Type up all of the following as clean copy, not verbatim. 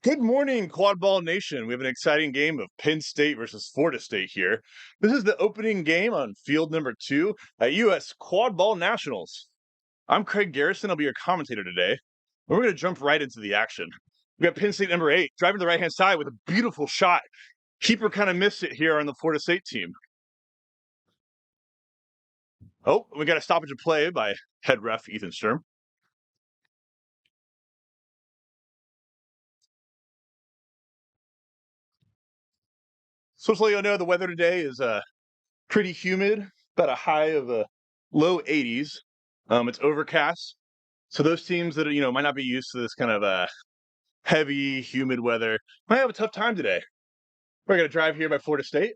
Good morning, Quadball Nation. We have an exciting game of Penn State versus Florida State here. This is the opening game on field number 2 at US Quadball Nationals. I'm Craig Garrison. I'll be your commentator today. And we're going to jump right into the action. We got Penn State number 8 driving to the right-hand side with a beautiful shot. Keeper kind of missed it here on the Florida State team. Oh, we got a stoppage of play by head ref Ethan Sturm. So just to let you know, the weather today is pretty humid, about a high of low 80s. It's overcast. So those teams that might not be used to this kind of heavy, humid weather might have a tough time today. We're going to drive here by Florida State.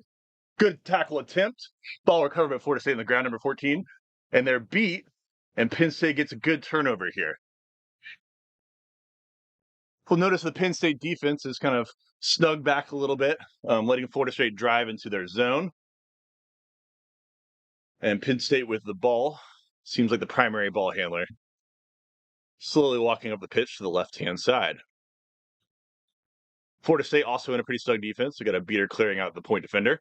Good tackle attempt. Ball recovered by Florida State in the ground, number 14. And they're beat, and Penn State gets a good turnover here. We'll notice the Penn State defense is kind of snugged back a little bit, letting Florida State drive into their zone. And Penn State with the ball seems like the primary ball handler. Slowly walking up the pitch to the left-hand side. Florida State also in a pretty snug defense. They got a beater clearing out the point defender.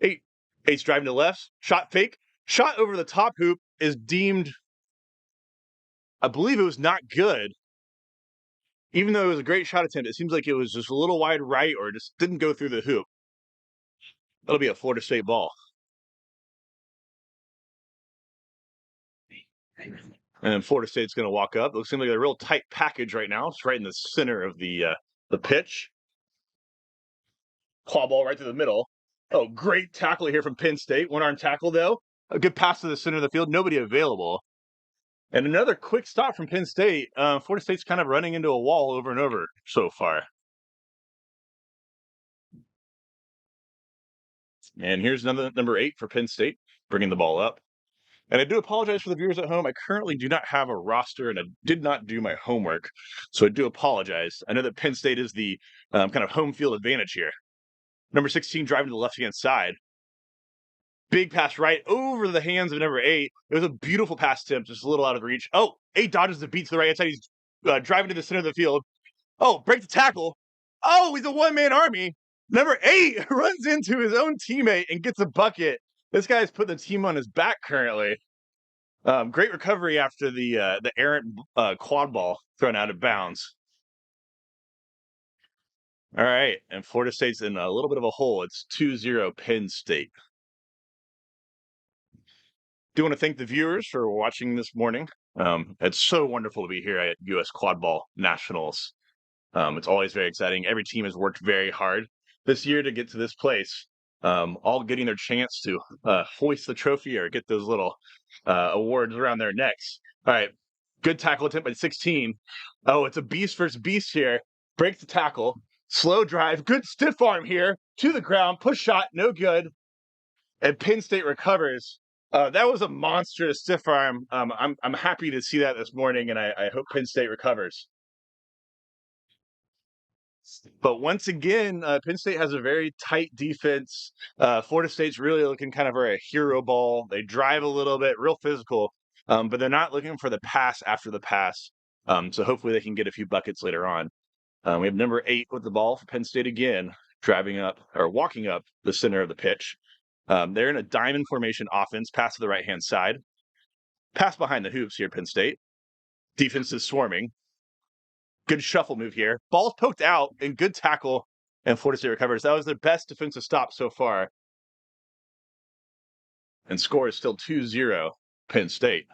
Eight's driving to left. Shot fake. Shot over the top hoop is deemed, I believe it was not good. Even though it was a great shot attempt, it seems like it was just a little wide right or just didn't go through the hoop. That'll be a Florida State ball. And Florida State's going to walk up. It looks like a real tight package right now. It's right in the center of the pitch. Claw ball right through the middle. Oh, great tackle here from Penn State. One-arm tackle, though. A good pass to the center of the field. Nobody available. And another quick stop from Penn State. Florida State's kind of running into a wall over and over so far. And here's another number 8 for Penn State, bringing the ball up. And I do apologize for the viewers at home. I currently do not have a roster, and I did not do my homework. So I do apologize. I know that Penn State is the kind of home field advantage here. Number 16 driving to the left-hand side. Big pass right over the hands of number 8. It was a beautiful pass attempt, just a little out of reach. Oh, 8 dodges the beat to the right-hand side. He's driving to the center of the field. Oh, break the tackle. Oh, he's a one-man army. Number 8 runs into his own teammate and gets a bucket. This guy's putting the team on his back currently. Great recovery after the errant quad ball thrown out of bounds. All right, and Florida State's in a little bit of a hole. It's 2-0 Penn State. Do want to thank the viewers for watching this morning. It's so wonderful to be here at US Quadball Nationals. It's always very exciting. Every team has worked very hard this year to get to this place, all getting their chance to hoist the trophy or get those little awards around their necks. All right, good tackle attempt by 16. Oh, it's a beast versus beast here. Breaks the tackle. Slow drive. Good stiff arm here to the ground. Push shot. No good. And Penn State recovers. That was a monstrous stiff arm. I'm happy to see that this morning, and I hope Penn State recovers. But once again, Penn State has a very tight defense. Florida State's really looking kind of for a hero ball. They drive a little bit, real physical, but they're not looking for the pass after the pass. So hopefully they can get a few buckets later on. We have number 8 with the ball for Penn State again, driving up or walking up the center of the pitch. They're in a diamond formation offense, pass to the right-hand side. Pass behind the hoops here, Penn State. Defense is swarming. Good shuffle move here. Ball's poked out and good tackle, and Florida State recovers. That was their best defensive stop so far. And score is still 2-0 Penn State.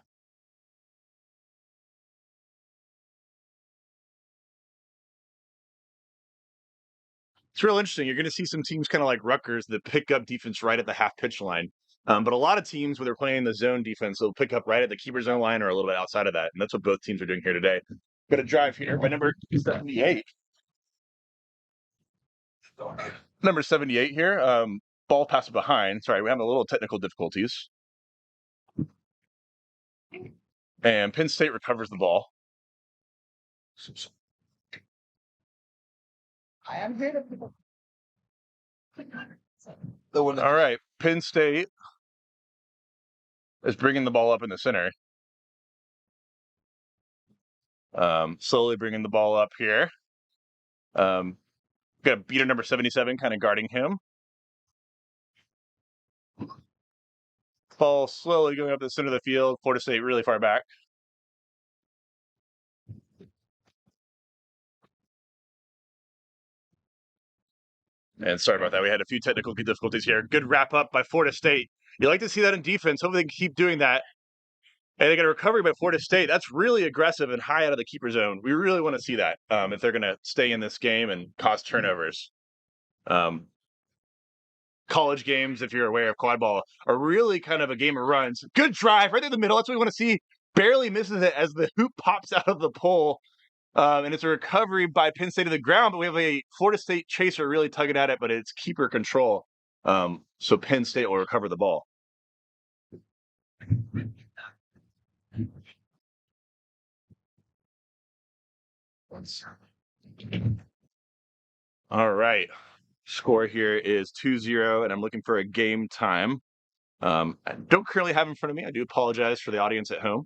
It's real interesting. You're going to see some teams kind of like Rutgers that pick up defense right at the half pitch line. But a lot of teams, when they're playing the zone defense, they'll pick up right at the keeper zone line or a little bit outside of that. And that's what both teams are doing here today. Got a drive here by number 78. Number 78 here. Ball passes behind. Sorry, we have a little technical difficulties. And Penn State recovers the ball. All right, Penn State is bringing the ball up in the center. Slowly bringing the ball up here. Got a beater number 77 kind of guarding him. Ball slowly going up the center of the field. Florida State really far back. And sorry about that. We had a few technical difficulties here. Good wrap up by Florida State. You like to see that in defense. Hopefully they can keep doing that. And they got a recovery by Florida State. That's really aggressive and high out of the keeper zone. We really want to see that if they're going to stay in this game and cause turnovers. College games, if you're aware of quadball, are really kind of a game of runs. Good drive right in the middle. That's what we want to see. Barely misses it as the hoop pops out of the pole. And it's a recovery by Penn State to the ground, but we have a Florida State chaser really tugging at it, but it's keeper control. So Penn State will recover the ball. All right. Score here is 2-0, and I'm looking for a game time. I don't currently have in front of me. I do apologize for the audience at home.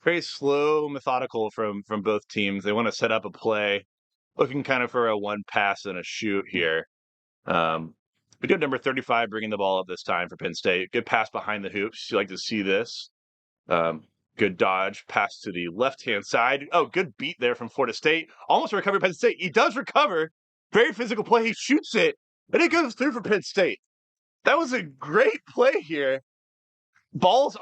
Very slow, methodical from both teams. They want to set up a play, looking kind of for a one pass and a shoot here. We do have number 35 bringing the ball up this time for Penn State. Good pass behind the hoops. You like to see this. Good dodge, pass to the left-hand side. Oh, good beat there from Florida State. Almost a recovery Penn State. He does recover. Very physical play. He shoots it, and it goes through for Penn State. That was a great play here. Quad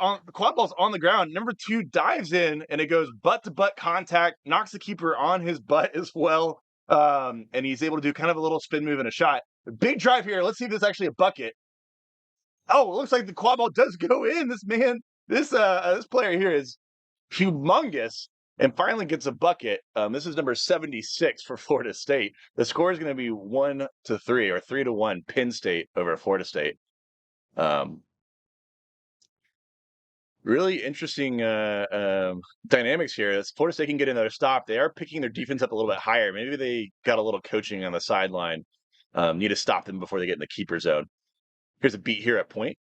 ball's on the ground. Number 2 dives in, and it goes butt-to-butt contact, knocks the keeper on his butt as well, and he's able to do kind of a little spin move and a shot. Big drive here. Let's see if this is actually a bucket. Oh, it looks like the quad ball does go in. This player here is humongous and finally gets a bucket. This is number 76 for Florida State. The score is going to be 1-3 or 3-1 Penn State over Florida State. Really interesting dynamics here. As Florida State can get another stop, they are picking their defense up a little bit higher. Maybe they got a little coaching on the sideline. Need to stop them before they get in the keeper zone. Here's a beat here at point.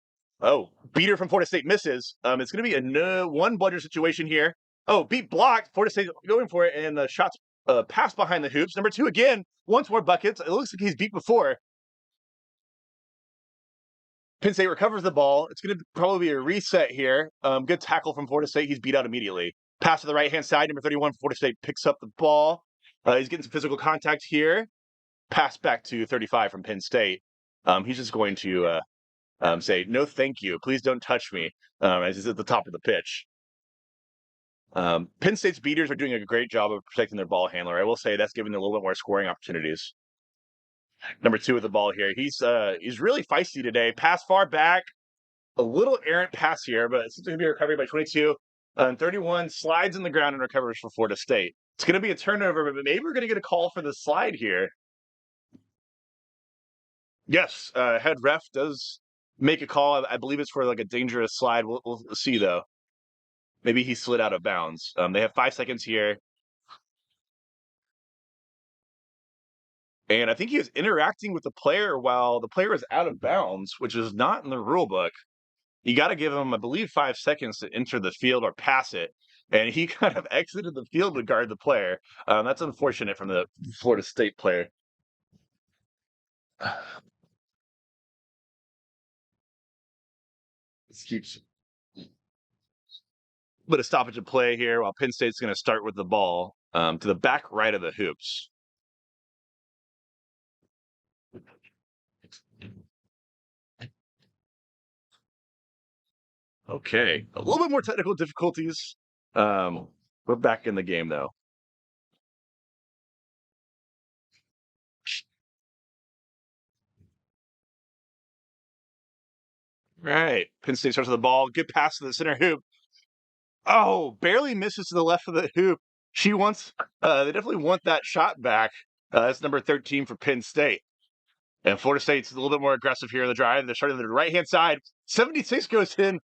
Oh, beater from Florida State misses. It's going to be a one bludger situation here. Oh, beat blocked. Florida State going for it, and the shots pass behind the hoops. Number 2 again, once more buckets. It looks like he's beat before. Penn State recovers the ball. It's going to probably be a reset here. Good tackle from Florida State. He's beat out immediately. Pass to the right-hand side. Number 31, Florida State picks up the ball. He's getting some physical contact here. Pass back to 35 from Penn State. He's just going to say, no, thank you. Please don't touch me, as he's at the top of the pitch. Penn State's beaters are doing a great job of protecting their ball handler. I will say that's giving them a little bit more scoring opportunities. Number 2 with the ball here. He's really feisty today. Pass far back. A little errant pass here, but it's going to be a recovery by 22. 31 slides in the ground and recovers for Florida State. It's going to be a turnover, but maybe we're going to get a call for the slide here. Yes, head ref does make a call. I believe it's for like a dangerous slide. We'll see, though. Maybe he slid out of bounds. They have 5 seconds here. And I think he was interacting with the player while the player was out of bounds, which is not in the rule book. You got to give him, I believe, 5 seconds to enter the field or pass it. And he kind of exited the field to guard the player. That's unfortunate from the Florida State player. This keeps bit of stoppage of play here while Penn State's going to start with the ball to the back right of the hoops. Okay, a little bit more technical difficulties. We're back in the game, though. Right, Penn State starts with the ball. Good pass to the center hoop. Oh, barely misses to the left of the hoop. They definitely want that shot back. That's number 13 for Penn State. And Florida State's a little bit more aggressive here in the drive. They're starting to the right-hand side. 76 goes in.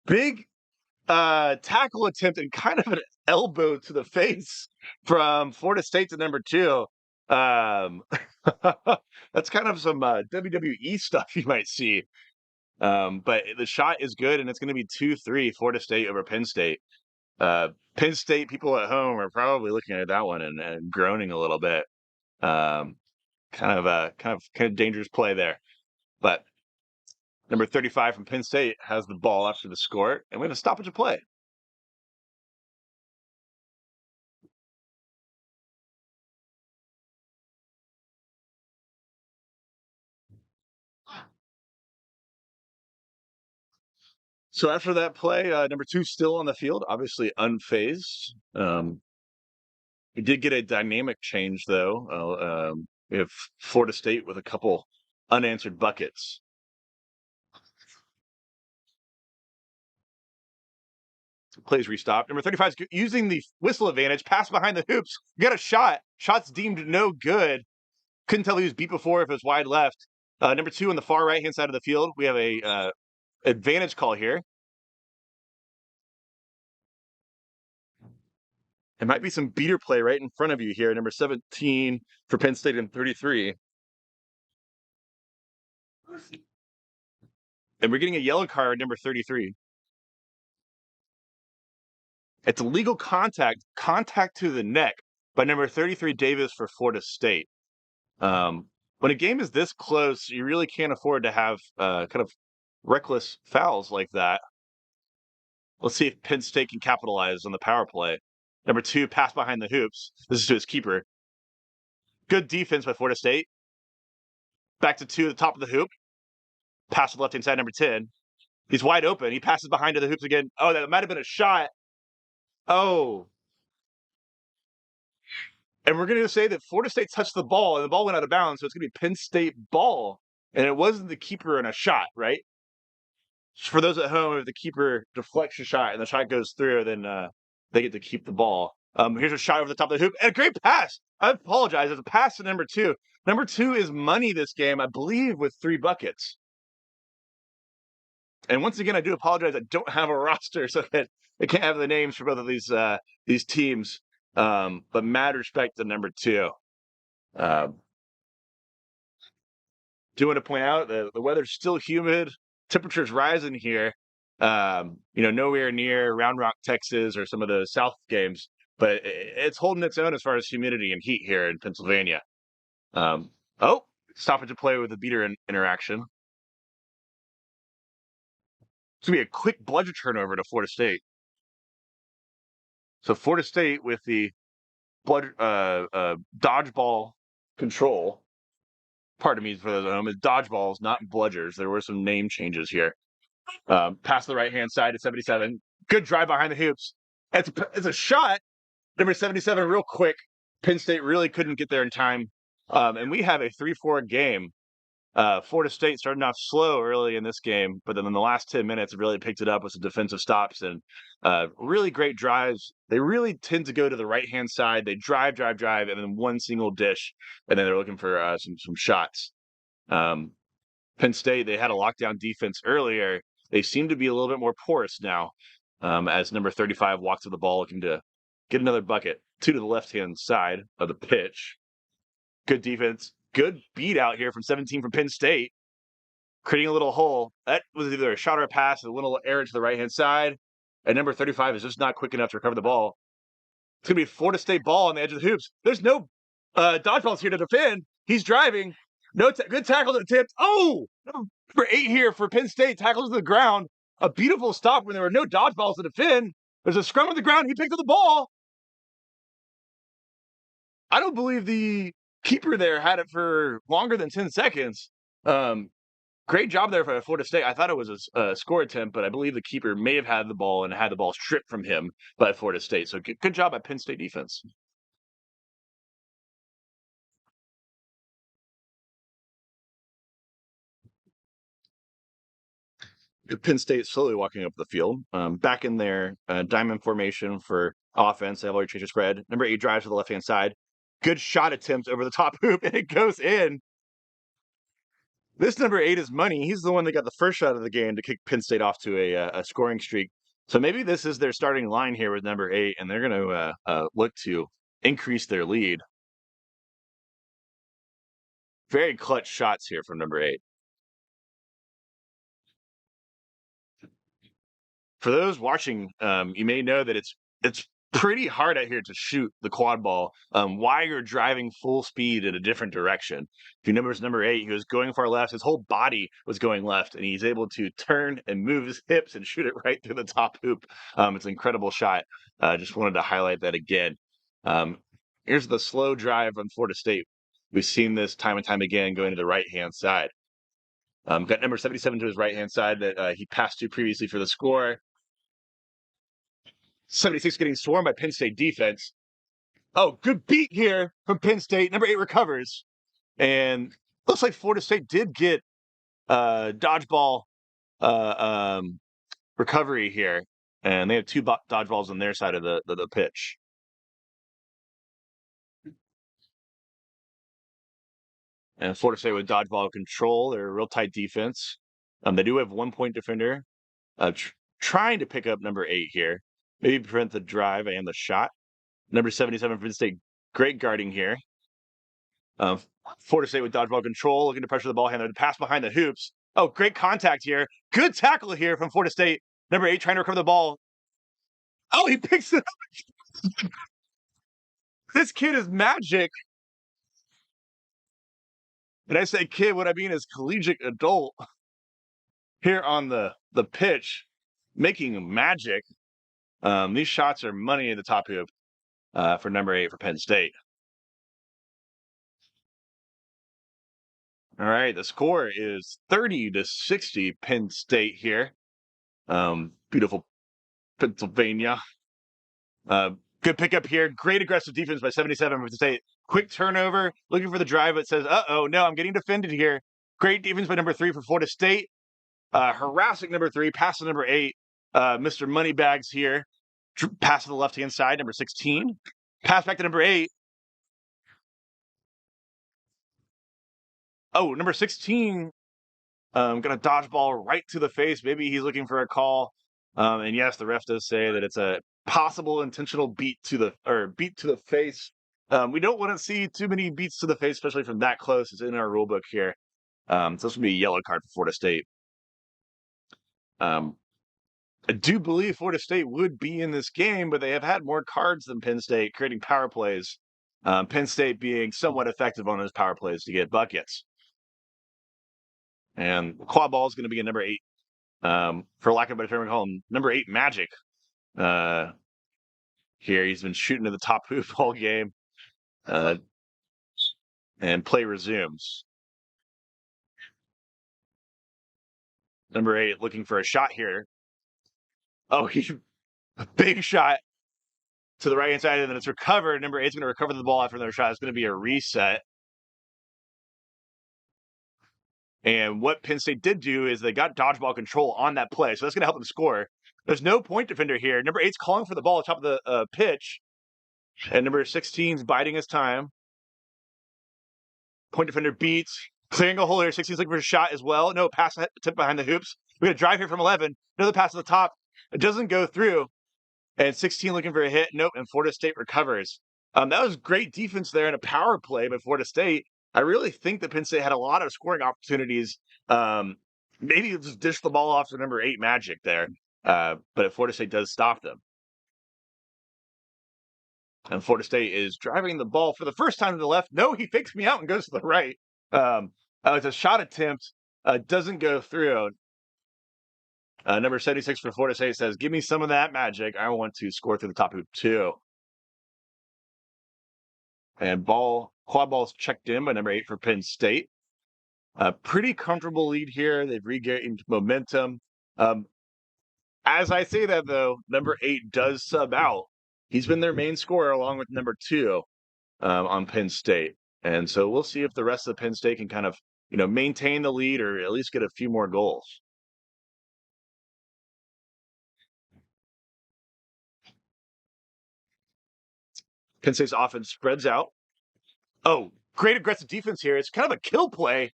Big tackle attempt and kind of an elbow to the face from Florida State to number 2. That's kind of some WWE stuff you might see. But the shot is good, and it's going to be 2-3 Florida State over Penn State. Penn State people at home are probably looking at that one and groaning a little bit. Um, kind of dangerous play there. But number 35 from Penn State has the ball after the score, and we have a stoppage of play. So after that play, number 2 still on the field, obviously unfazed. We did get a dynamic change though. We have Florida State with a couple unanswered buckets. Plays restop. Number 35 is using the whistle advantage, pass behind the hoops, got a shot. Shot's deemed no good. Couldn't tell he was beat before if it was wide left. Number 2 on the far right hand side of the field, we have a advantage call here. It might be some beater play right in front of you here. Number 17 for Penn State and 33. And we're getting a yellow card, number 33. It's a legal contact to the neck by number 33 Davis for Florida State. When a game is this close, you really can't afford to have kind of reckless fouls like that. Let's see if Penn State can capitalize on the power play. Number 2, pass behind the hoops. This is to his keeper. Good defense by Florida State. Back to 2 at the top of the hoop. Pass to the left-hand side, number 10. He's wide open. He passes behind to the hoops again. Oh, that might have been a shot. Oh. And we're going to say that Florida State touched the ball, and the ball went out of bounds, so it's going to be Penn State ball. And it wasn't the keeper in a shot, right? For those at home, if the keeper deflects a shot and the shot goes through, then they get to keep the ball. Here's a shot over the top of the hoop, and a great pass. I apologize. It's a pass to number 2. Number 2 is money this game, I believe, with 3 buckets. And once again, I do apologize. I don't have a roster, so I can't have the names for both of these teams. But mad respect to number 2. Do want to point out the weather's still humid. Temperature's rising here. Nowhere near Round Rock, Texas, or some of the South games, but it's holding its own as far as humidity and heat here in Pennsylvania. Stoppage of play with the beater interaction. It's going to be a quick bludger turnover to Florida State. So Florida State with the dodgeball control. Pardon me for those at home. Is dodgeballs, not bludgers. There were some name changes here. Pass the right-hand side to 77. Good drive behind the hoops. It's a shot. Number 77 real quick. Penn State really couldn't get there in time. And we have a 3-4 game. Florida State starting off slow early in this game, but then in the last 10 minutes, really picked it up with some defensive stops and really great drives. They really tend to go to the right-hand side. They drive, and then one single dish, and then they're looking for some shots. Penn State, they had a lockdown defense earlier. They seem to be a little bit more porous now as number 35 walks to the ball looking to get another bucket. 2 to the left-hand side of the pitch. Good defense. Good beat out here from 17 from Penn State, creating a little hole. That was either a shot or a pass, a little error to the right-hand side. And number 35 is just not quick enough to recover the ball. It's going to be Florida State ball on the edge of the hoops. There's no dodgeballs here to defend. He's driving. Good tackle to attempt. Oh, number 8 here for Penn State. Tackles to the ground. A beautiful stop when there were no dodgeballs to defend. There's a scrum on the ground. He picked up the ball. I don't believe the keeper there had it for longer than 10 seconds. Great job there for Florida State. I thought it was a score attempt, but I believe the keeper may have had the ball and had the ball stripped from him by Florida State. So good job by Penn State defense. Penn State slowly walking up the field. Back in their diamond formation for offense. They have already changed the spread. Number 8 drives to the left-hand side. Good shot attempt over the top hoop, and it goes in. This number 8 is money. He's the one that got the first shot of the game to kick Penn State off to a scoring streak. So maybe this is their starting line here with number 8, and they're going to look to increase their lead. Very clutch shots here from number 8. For those watching, you may know that it's it's pretty hard out here to shoot the quad ball while you're driving full speed in a different direction. If you notice number 8, he was going far left. His whole body was going left, and he's able to turn and move his hips and shoot it right through the top hoop. It's an incredible shot. Just wanted to highlight that again. Here's the slow drive on Florida State. We've seen this time and time again going to the right-hand side. Got number 77 to his right-hand side that he passed to previously for the score. 76 getting swarmed by Penn State defense. Oh, good beat here from Penn State. Number 8 recovers. And looks like Florida State did get dodgeball recovery here. And they have 2 dodgeballs on their side of the pitch. And Florida State with dodgeball control. They're a real tight defense. They do have 1-point defender trying to pick up number 8 here. Maybe prevent the drive and the shot. Number 77 for Penn State, great guarding here. Florida State with dodgeball control, looking to pressure the ball handler. The pass behind the hoops. Oh, great contact here. Good tackle here from Florida State. Number 8 trying to recover the ball. Oh, he picks it up. This kid is magic. And I say kid, what I mean is collegiate adult here on the pitch, making magic. These shots are money at the top hoop for number 8 for Penn State. All right, the score is 30-60 Penn State here. Beautiful Pennsylvania. Good pickup here. Great aggressive defense by 77 for Penn State. Quick turnover, looking for the drive. It says, uh-oh, no, I'm getting defended here. Great defense by number 3 for Florida State. Harassing number 3, pass to number 8. Mr. Moneybags here. Pass to the left-hand side, number 16. Pass back to number 8. Oh, number 16 got a dodgeball right to the face. Maybe he's looking for a call. And yes, the ref does say that it's a possible intentional beat to the face. We don't want to see too many beats to the face, especially from that close. It's in our rule book here. So this would be a yellow card for Florida State. I do believe Florida State would be in this game, but they have had more cards than Penn State, creating power plays. Penn State being somewhat effective on those power plays to get buckets. And quad ball is going to be a number 8. For lack of a better term, we call him number 8 Magic. Here, he's been shooting to the top hoop all game. And play resumes. Number 8 looking for a shot here. Oh, he's a big shot to the right-hand side, and then it's recovered. Number 8's going to recover the ball after another shot. It's going to be a reset. And what Penn State did do is they got dodgeball control on that play, so that's going to help them score. There's no point defender here. Number 8's calling for the ball at the top of the pitch, and number 16's biding his time. Point defender beats. Clearing a hole here. 16's looking for a shot as well. No, pass tip behind the hoops. We got a drive here from 11. Another pass to the top. It doesn't go through. And 16 looking for a hit. Nope, and Florida State recovers. That was great defense there and a power play by Florida State. I really think that Penn State had a lot of scoring opportunities. Maybe just dish the ball off to number 8 Magic there. But Florida State does stop them. And Florida State is driving the ball for the first time to the left. No, he fakes me out and goes to the right. It's a shot attempt. Doesn't go through. Number 76 for Florida State says, give me some of that magic. I want to score through the top hoop too. And quad ball's checked in by number 8 for Penn State. Pretty comfortable lead here. They've regained momentum. As I say that, though, number 8 does sub out. He's been their main scorer along with number 2 on Penn State. And so we'll see if the rest of Penn State can kind of, maintain the lead or at least get a few more goals. Penn State's offense spreads out. Oh, great aggressive defense here. It's kind of a kill play.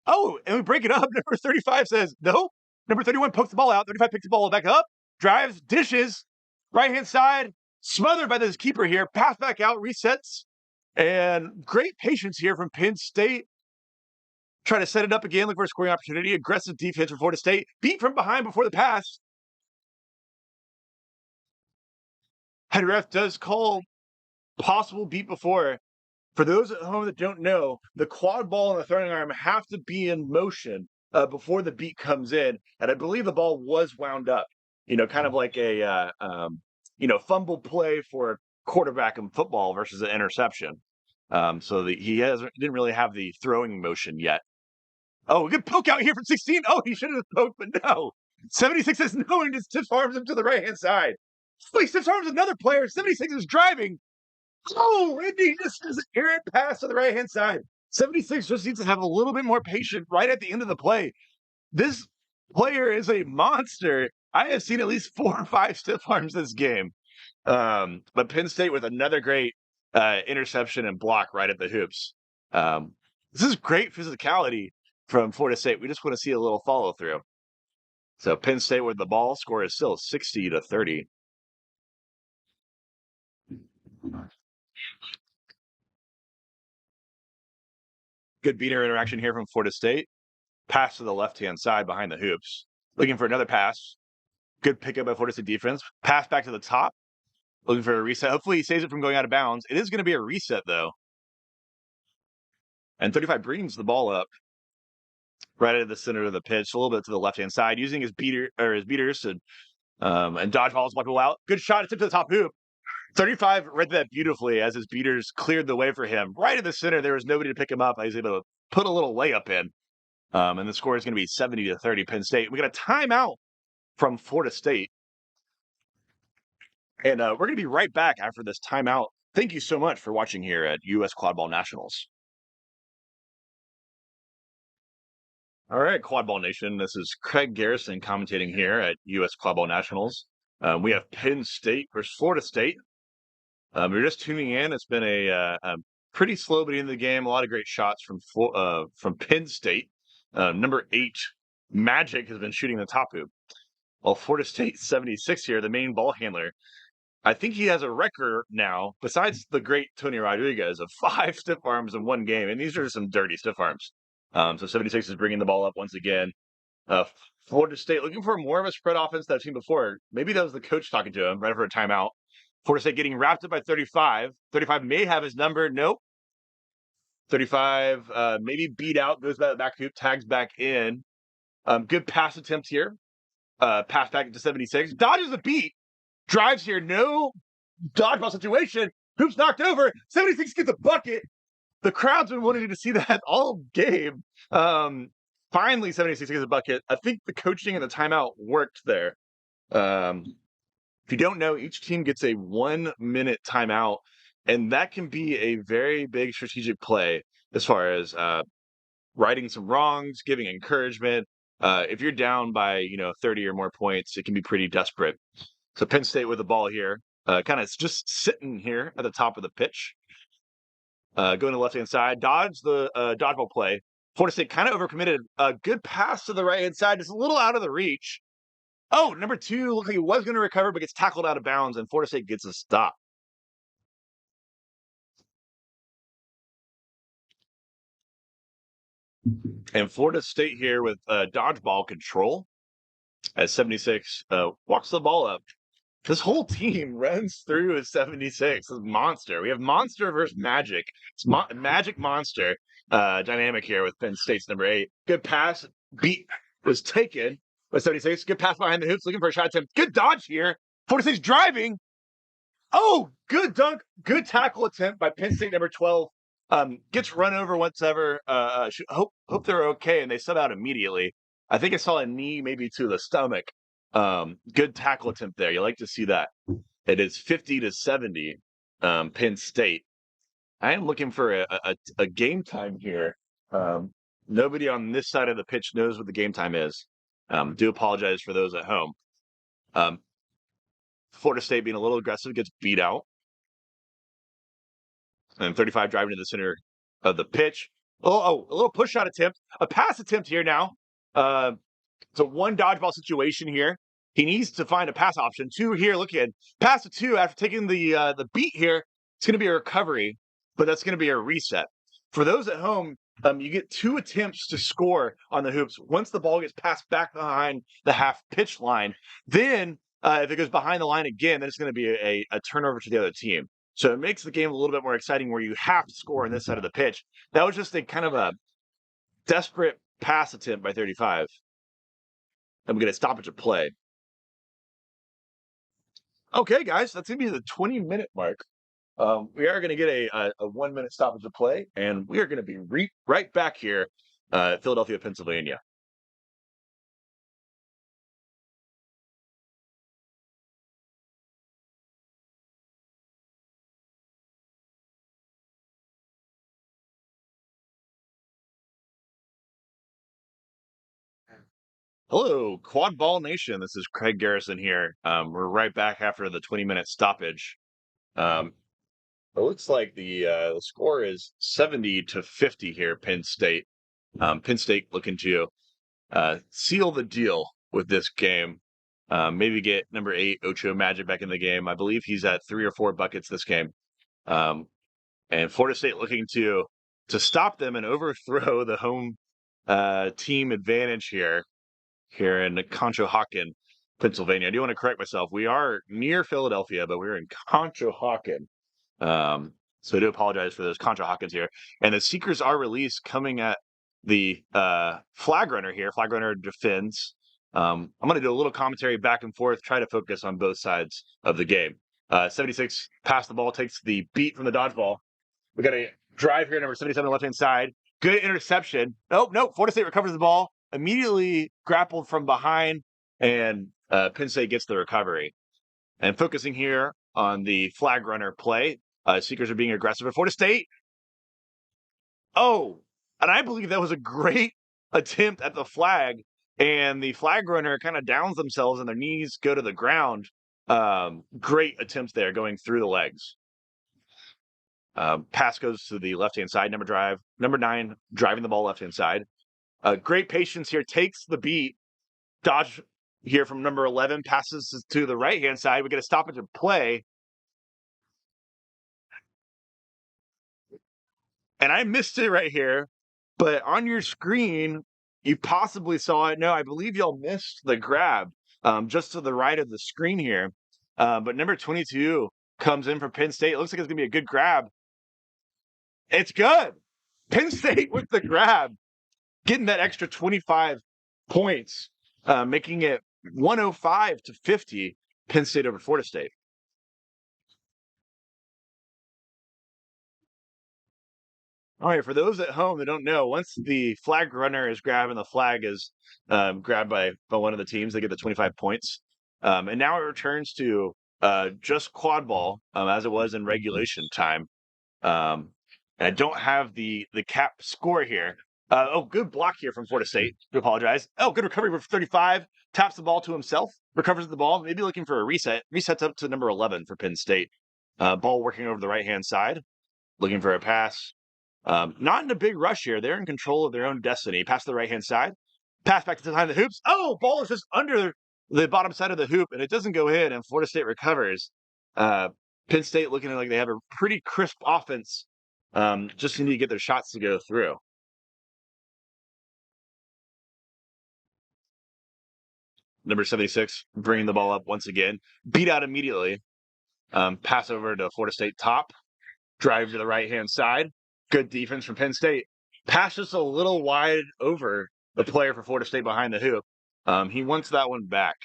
Oh, and we break it up. Number 35 says, no. Number 31 pokes the ball out. 35 picks the ball back up. Drives, dishes. Right-hand side. Smothered by this keeper here. Pass back out, resets. And great patience here from Penn State. Try to set it up again. Look for a scoring opportunity. Aggressive defense for Florida State. Beat from behind before the pass. Head ref does call possible beat before. For those at home that don't know, the quad ball and the throwing arm have to be in motion before the beat comes in. And I believe the ball was wound up, kind of like a, fumble play for a quarterback in football versus an interception. So didn't really have the throwing motion yet. Oh, a good poke out here from 16. Oh, he should have poked, but no. 76 has no one just stiff arms him to the right hand side. He stiff arms another player. 76 is driving. Oh, and he just does an errant pass to the right hand side. 76 just needs to have a little bit more patience right at the end of the play. This player is a monster. I have seen at least 4 or 5 stiff arms this game. But Penn State with another great interception and block right at the hoops. This is great physicality from Florida State. We just want to see a little follow through. So Penn State with the ball, score is still 60-30. Good beater interaction here from Florida State. Pass to the left-hand side behind the hoops. Looking for another pass. Good pickup by Florida State defense. Pass back to the top. Looking for a reset. Hopefully he saves it from going out of bounds. It is going to be a reset, though. And 35 brings the ball up right at the center of the pitch, a little bit to the left-hand side, using his beaters to and dodge balls, block people out. Good shot, tip to the top hoop. 35 read that beautifully as his beaters cleared the way for him. Right in the center, there was nobody to pick him up. He was able to put a little layup in. And the score is going to be 70-30 Penn State. We got a timeout from Florida State. And we're going to be right back after this timeout. Thank you so much for watching here at US Quadball Nationals. All right, Quadball Nation. This is Craig Garrison commentating here at US Quadball Nationals. We have Penn State versus Florida State. If you're just tuning in, it's been a pretty slow beginning of the game. A lot of great shots from Penn State. Number 8, Magic, has been shooting the top hoop. While Florida State 76 here, the main ball handler, I think he has a record now, besides the great Tony Rodriguez, of 5 stiff arms in one game. And these are some dirty stiff arms. So 76 is bringing the ball up once again. Florida State looking for more of a spread offense that I've seen before. Maybe that was the coach talking to him right for a timeout. Florida State getting wrapped up by 35. 35 may have his number. Nope. 35 maybe beat out, goes back hoop, tags back in. Good pass attempt here. Pass back to 76. Dodges the beat. Drives here. No dodgeball situation. Hoops knocked over. 76 gets a bucket. The crowd's been wanting to see that all game. Finally, 76 gets a bucket. I think the coaching and the timeout worked there. If you don't know, each team gets a 1-minute timeout, and that can be a very big strategic play as far as righting some wrongs, giving encouragement. If you're down by 30 or more points, it can be pretty desperate. So Penn State with the ball here, kind of just sitting here at the top of the pitch. Going to the left-hand side, dodge the dodgeball play. Florida State kind of overcommitted. A good pass to the right-hand side, just a little out of the reach. Oh, number 2 looked like he was going to recover, but gets tackled out of bounds, and Florida State gets a stop. And Florida State here with dodgeball control as 76 walks the ball up. This whole team runs through a 76. This monster. We have monster versus magic. It's magic monster dynamic here with Penn State's number 8. Good pass. Beat was taken by 76. Good pass behind the hoops, looking for a shot attempt. Good dodge here. Florida State's driving. Oh, good dunk. Good tackle attempt by Penn State number 12. Gets run over once ever. Hope they're okay, and they sub out immediately. I think I saw a knee maybe to the stomach. Good tackle attempt there. You like to see that. It is 50-70, Penn State. I am looking for a game time here. Nobody on this side of the pitch knows what the game time is. Do apologize for those at home. Florida State being a little aggressive, gets beat out. And 35 driving to the center of the pitch. Oh, a little push shot attempt. A pass attempt here now. It's a 1 dodgeball situation here. He needs to find a pass option. 2 here, look at pass to 2 after taking the beat here. It's going to be a recovery, but that's going to be a reset. For those at home, you get 2 attempts to score on the hoops. Once the ball gets passed back behind the half pitch line, then If it goes behind the line again, then it's going to be a turnover to the other team. So it makes the game a little bit more exciting where you have to score on this side of the pitch. That was just a kind of a desperate pass attempt by 35. I'm going to stoppage of play. Okay, guys, that's going to be the 20-minute mark. We are going to get a 1-minute stoppage of play, and we are going to be right back here at Philadelphia, Pennsylvania. Hello, Quadball Nation. This is Craig Garrison here. We're right back after the 20-minute stoppage. Um, it looks like the score is 70-50 here, Penn State. Penn State looking to seal the deal with this game. Maybe get number 8, Ocho Magic, back in the game. I believe he's at 3 or 4 buckets this game. And Florida State looking to stop them and overthrow the home team advantage here in Conshohocken, Pennsylvania. I do want to correct myself. We are near Philadelphia, but we're in Conshohocken. So I do apologize for those Conshohockens here. And the Seekers are released coming at the flag runner here. Flag runner defends. I'm going to do a little commentary back and forth, try to focus on both sides of the game. 76 pass the ball, takes the beat from the dodgeball. We got a drive here, number 77 on the left-hand side. Good interception. Nope. Florida State recovers the ball, immediately grappled from behind, and Penn State gets the recovery. And focusing here on the flag runner play, Seekers are being aggressive at Florida State. Oh, and I believe that was a great attempt at the flag, and the flag runner kind of downs themselves and their knees go to the ground. Great attempts there going through the legs. Pass goes to the left-hand side. Number 9, driving the ball left-hand side. Great patience here. Takes the beat. Dodge here from number 11. Passes to the right-hand side. We get a stoppage of play. And I missed it right here. But on your screen, you possibly saw it. No, I believe y'all missed the grab just to the right of the screen here. But number 22 comes in for Penn State. It looks like it's going to be a good grab. It's good. Penn State with the grab, getting that extra 25 points, making it 105-50, Penn State over Florida State. All right, for those at home that don't know, once the flag runner is grabbed and the flag is grabbed by one of the teams, they get the 25 points. And now it returns to just quad ball as it was in regulation time. And I don't have the cap score here. Good block here from Florida State. I apologize. Good recovery for 35. Taps the ball to himself. Recovers the ball. Maybe looking for a reset. Resets up to number 11 for Penn State. Ball working over the right-hand side. Looking for a pass. Not in a big rush here. They're in control of their own destiny. Pass to the right-hand side. Pass back to behind the hoops. Ball is just under the bottom side of the hoop, and it doesn't go in, and Florida State recovers. Penn State looking like they have a pretty crisp offense. Just need to get their shots to go through. Number 76, bringing the ball up once again. Beat out immediately. Pass over to Florida State top. Drive to the right-hand side. Good defense from Penn State. Pass just a little wide over the player for Florida State behind the hoop. He wants that one back.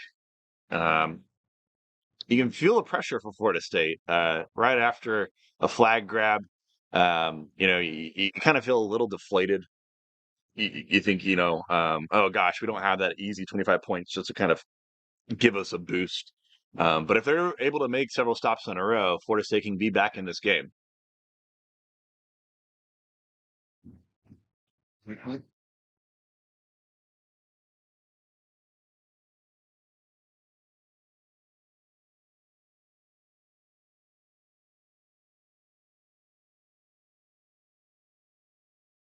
You can feel the pressure for Florida State right after a flag grab. You kind of feel a little deflated. You think, oh gosh, we don't have that easy 25 points just to kind of give us a boost. But if they're able to make several stops in a row, Florida State can be back in this game. All right, so the set score for those at home is going to be 130. So once Penn State or Florida State hits 130 points, the game will be over. Um, oh, 130 points. The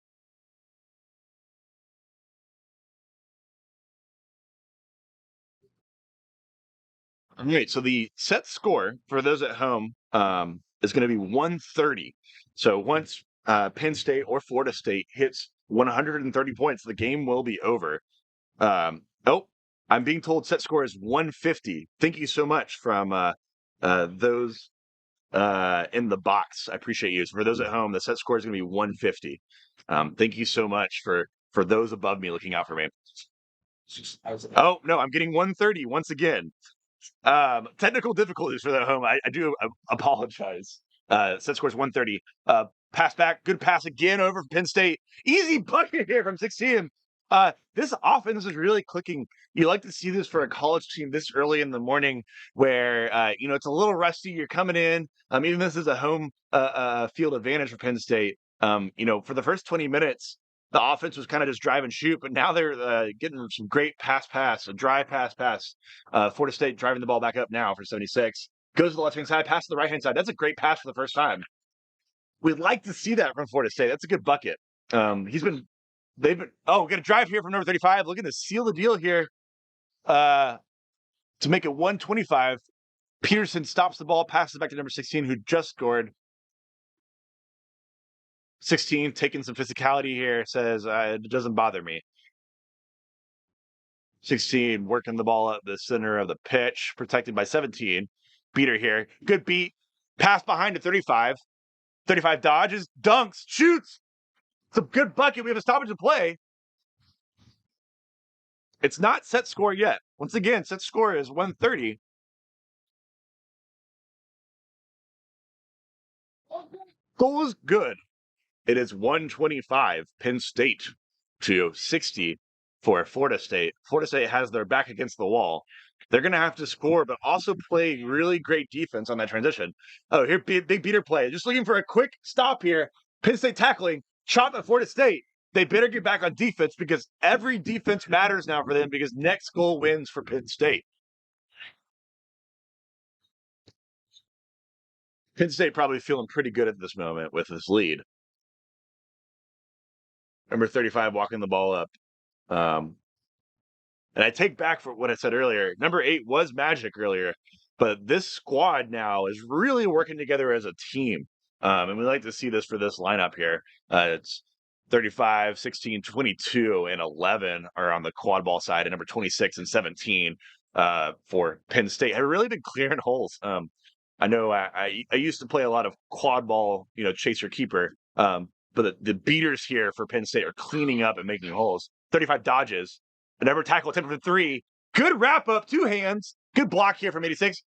game will be over. Florida State will be back in this game. All right, so the set score for those at home is going to be 130. So once Penn State or Florida State hits 130 points, the game will be over. Oh, I'm being told set score is 150. Thank you so much from those in the box. I appreciate you. So for those at home, the set score is going to be 150. Thank you so much for those above me looking out for me. Oh no, I'm getting 130 once again. Technical difficulties for that home. I do apologize. Set scores 130. Pass back, good pass again over from Penn State. Easy bucket here from 16. This offense is really clicking. You like to see this for a college team this early in the morning, where it's a little rusty. You're coming in. Even this is a home field advantage for Penn State. For the first 20 minutes, the offense was kind of just drive and shoot, but now they're getting some great a dry pass. Florida State driving the ball back up now for 76. Goes to the left-hand side, pass to the right-hand side. That's a great pass for the first time. We'd like to see that from Florida State. That's a good bucket. We got a drive here from number 35. Looking to seal the deal here to make it 125. Peterson stops the ball, passes back to number 16, who just scored. 16 taking some physicality here, says it doesn't bother me. 16 working the ball up the center of the pitch, protected by 17. Beater here. Good beat. Pass behind to 35. 35 dodges, dunks, shoots. It's a good bucket. We have a stoppage of play. It's not set score yet. Once again, set score is 130. Goal is good. It is 125 Penn State to 60 for Florida State. Florida State has their back against the wall. They're going to have to score, but also play really great defense on that transition. Oh, here, big beater play. Just looking for a quick stop here. Penn State tackling, chop at Florida State. They better get back on defense because every defense matters now for them because next goal wins for Penn State. Penn State probably feeling pretty good at this moment with this lead. Number 35 walking the ball up. And I take back for what I said earlier. Number 8 was magic earlier, but this squad now is really working together as a team. And we like to see this for this lineup here. It's 35, 16, 22, and 11 are on the quad ball side, and number 26 and 17 for Penn State have really been clearing holes. I know I used to play a lot of quad ball, chaser keeper. But the beaters here for Penn State are cleaning up and making holes. 35 dodges. A number tackle attempt for 3. Good wrap up, 2 hands. Good block here from 86.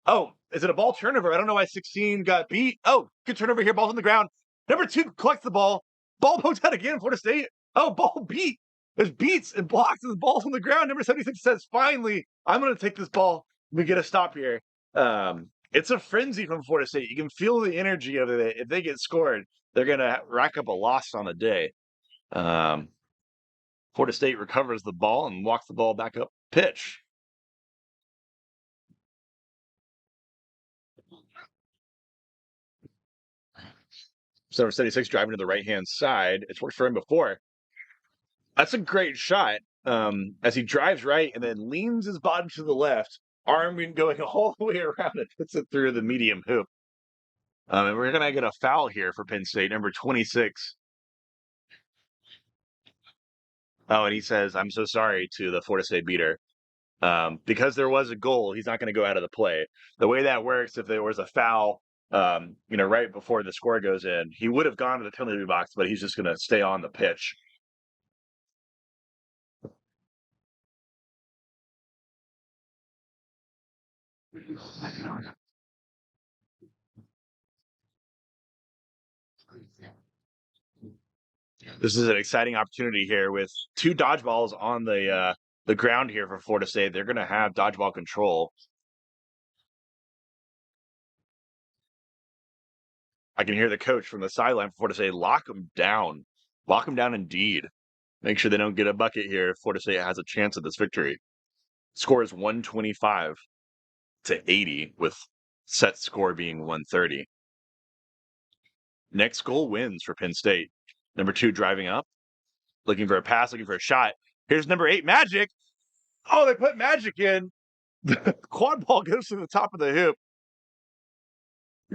Oh, is it a ball turnover? I don't know why 16 got beat. Oh, good turnover here. Ball's on the ground. Number 2 collects the ball. Ball poked out again. Florida State. Oh, ball beat. There's beats and blocks and the ball's on the ground. Number 76 says, finally, I'm going to take this ball. We get a stop here. It's a frenzy from Florida State. You can feel the energy of it. If they get scored, they're going to rack up a loss on the day. Florida State recovers the ball and walks the ball back up pitch. So number 76 driving to the right-hand side. It's worked for him before. That's a great shot as he drives right and then leans his body to the left, arm going all the way around and puts it through the medium hoop. And we're going to get a foul here for Penn State, number 26. Oh, and he says, I'm so sorry to the Florida State beater. Because there was a goal, he's not going to go out of the play. The way that works, if there was a foul, right before the score goes in, he would have gone to the penalty box, but he's just going to stay on the pitch. This is an exciting opportunity here with 2 dodgeballs on the ground here for Florida State. They're going to have dodgeball control. I can hear the coach from the sideline for Florida State lock them down. Lock them down indeed. Make sure they don't get a bucket here if Florida State has a chance at this victory. Score is 125 to 80 with set score being 130. Next goal wins for Penn State. Number 2 driving up, looking for a pass, looking for a shot. Here's number 8, Magic. Oh, they put Magic in. The quad ball goes to the top of the hoop.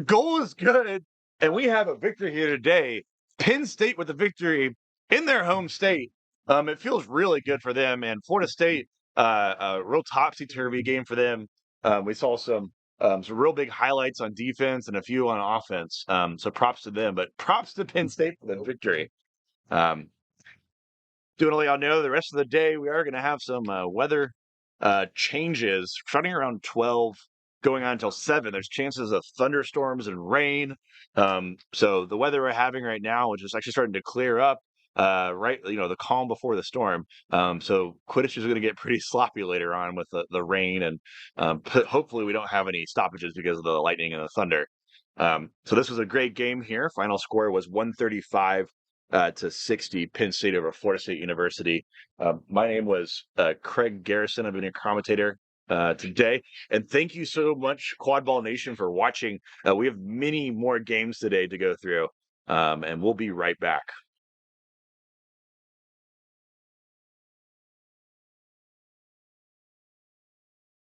Goal is good, and we have a victory here today. Penn State with the victory in their home state. It feels really good for them, and Florida State A real topsy-turvy game for them. We saw some real big highlights on defense and a few on offense. So props to them, but props to Penn State for the victory. Um, Doing all y'all know, the rest of the day we are going to have some weather changes starting around 12, going on until 7. There's chances of thunderstorms and rain. So the weather we're having right now, which is actually starting to clear up, right, the calm before the storm. So Quidditch is going to get pretty sloppy later on with the rain, and hopefully we don't have any stoppages because of the lightning and the thunder. So this was a great game here. Final score was 135 to 60, Penn State over Florida State University. My name was Craig Garrison. I've been your commentator today. And thank you so much, Quadball Nation, for watching. We have many more games today to go through, and we'll be right back.